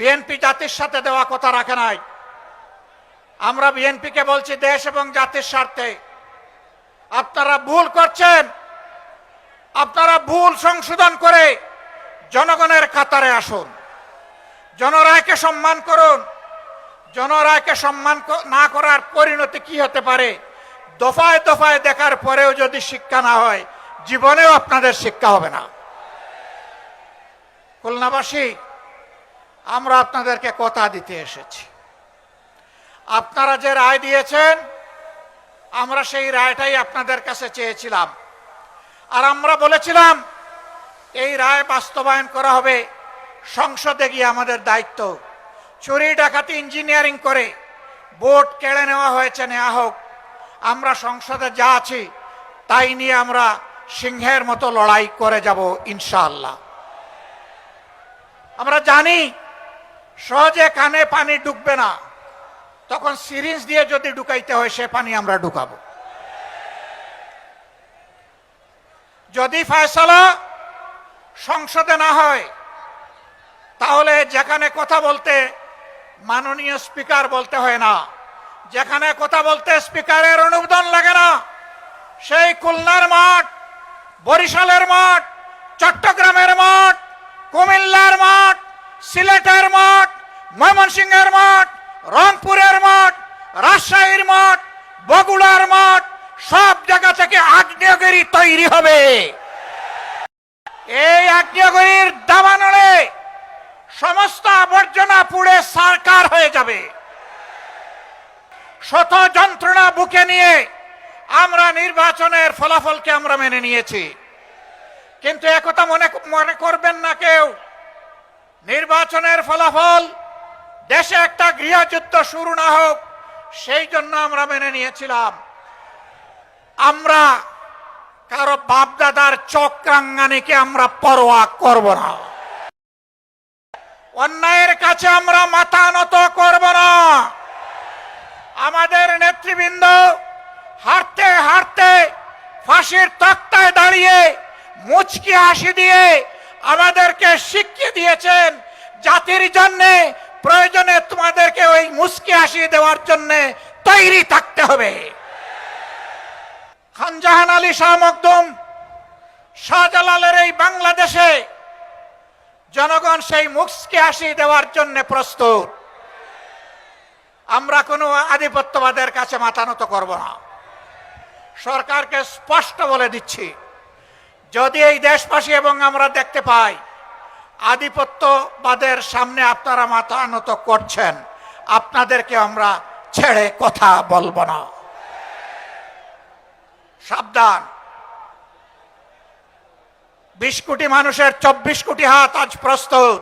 BNP জাতির সাথে দেওয়া কথা রাখে নাই। আমরা বিএনপিকে বলছি দেশ এবং জাতির স্বার্থে আপনারা ভুল করছেন, আপনারা ভুল সংশোধন করে জনগণের কাতারে আসুন, জনরায়কে সম্মান করুন। জনরায়কে সম্মান না করার পরিণতি কি হতে পারে দফায় দফায় দেখার পরেও যদি শিক্ষা না হয়, জীবনেও আপনাদের শিক্ষা হবে না। খুলনাবাসী, আমরা আপনাদেরকে কথা দিতে এসেছি। আপনারা যে রায় দিয়েছেন, আমরা সেই রায়টাই আপনাদের কাছে চেয়েছিলাম। আর আমরা বলেছিলাম এই রায় বাস্তবায়ন করা হবে, সংসদে গিয়ে আমাদের দায়িত্ব। চুরি ডাকাতি ইঞ্জিনিয়ারিং করে ভোট কেড়ে নেওয়া হয়েছে, নেওয়া হোক। আমরা সংসদে যা আছি তাই নিয়ে আমরা সিংহের মতো লড়াই করে যাব ইনশাআল্লাহ। আমরা জানি সহজে কানে পানি ঢুকবে না, তখন সিরিঞ্জ দিয়ে যদি ঢুকাইতে হয় সে পানি আমরা ঢুকাবো। যদি ফয়সালা সংসদে না হয়, তাহলে যেখানে কথা বলতে মাননীয় স্পিকার বলতে হয় না, যেখানে কথা বলতে স্পিকারের অনুমোদন লাগে না, সেই খুলনার মাঠ, বরিশালের মাঠ, চট্টগ্রামের মাঠ, কুমিল্লার মাঠ, সিলেটের মাঠ, ময়মনসিংহের মাঠ, রংপুরের মাঠ, রাজশাহীর মাঠ, বগুড়ার মাঠ, সব জায়গা থেকে আগ্নেয়গিরি তৈরি হবে। এই আগ্নেয়গিরির দাবানলে সমস্ত আবর্জনা পুড়ে সারকার হয়ে যাবে। শত যন্ত্রণা বুকে নিয়ে আমরা নির্বাচনের ফলাফলকে আমরা মেনে নিয়েছি, কিন্তু একথা মনে করবেন না কেউ, নির্বাচনের ফলাফল দেশে একটা গৃহযুদ্ধ শুরু না হোক সেই জন্য আমরা মেনে নিয়েছিলাম। আমরা কারো বাপদাদার চক্রাঙ্গানিকে আমরা পরোয়া করব না, অন্যায়ের কাছে আমরা মাথা নত করব না। আমাদের নেতৃবৃন্দ হাঁটতে হাঁটতে ফাঁসির তক্তায় দাঁড়িয়ে মুচকি হাসি দিয়ে আমাদেরকে শিখিয়ে দিয়েছেন, জাতির জন্য প্রয়োজনে তোমাদেরকে ওই মুচকি হাসি দেওয়ার জন্য তৈরি থাকতে হবে। খানজাহান আলী শাহ মখদুম, শাহজালালের এই বাংলাদেশে জনগণ সেই মুচকি হাসি দেওয়ার জন্য প্রস্তুত। আমরা কোনো আধিপত্যবাদের কাছে মাথা নত করব না। সরকারকে স্পষ্ট বলে দিচ্ছি, যদি এই দেশবাসী এবং আমরা দেখতে পাই আধিপত্যবাদের সামনে আপনারা মাথা নত করছেন, আপনাদেরকে আমরা ছেড়ে কথা বলবো না। সাবধান, 20 কোটি মানুষের 24 কোটি হাত আজ প্রস্তুত।